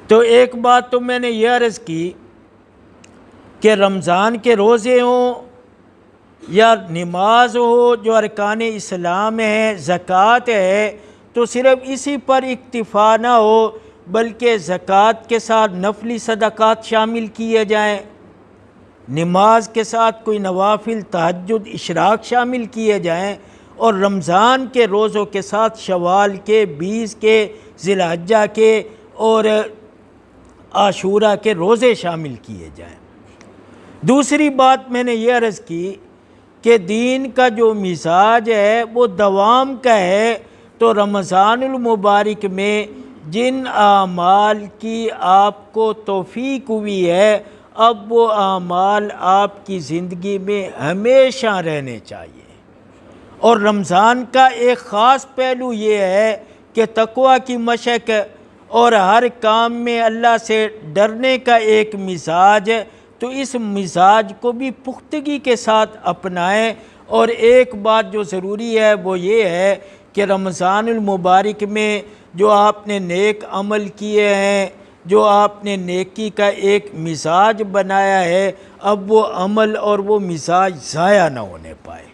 تو ایک بات تو میں نے یہ عرض کی کہ رمضان کے روزے ہوں یا نماز ہو جو ارکان اسلام ہے، زکوٰۃ ہے، تو صرف اسی پر اکتفا نہ ہو بلکہ زکوٰۃ کے ساتھ نفلی صدقات شامل کیے جائیں، نماز کے ساتھ کوئی نوافل تہجد اشراق شامل کیے جائیں، اور رمضان کے روزوں کے ساتھ شوال کے، 20 کے، ذی الحجہ کے اور عاشورہ کے روزے شامل کیے جائیں۔ دوسری بات میں نے یہ عرض کی کہ دین کا جو مزاج ہے وہ دوام کا ہے، تو رمضان المبارک میں جن اعمال کی آپ کو توفیق ہوئی ہے اب وہ اعمال آپ کی زندگی میں ہمیشہ رہنے چاہیے۔ اور رمضان کا ایک خاص پہلو یہ ہے کہ تقویٰ کی مشق اور ہر کام میں اللہ سے ڈرنے کا ایک مزاج ہے، تو اس مزاج کو بھی پختگی کے ساتھ اپنائیں۔ اور ایک بات جو ضروری ہے وہ یہ ہے کہ رمضان المبارک میں جو آپ نے نیک عمل کیے ہیں، جو آپ نے نیکی کا ایک مزاج بنایا ہے، اب وہ عمل اور وہ مزاج ضائع نہ ہونے پائے۔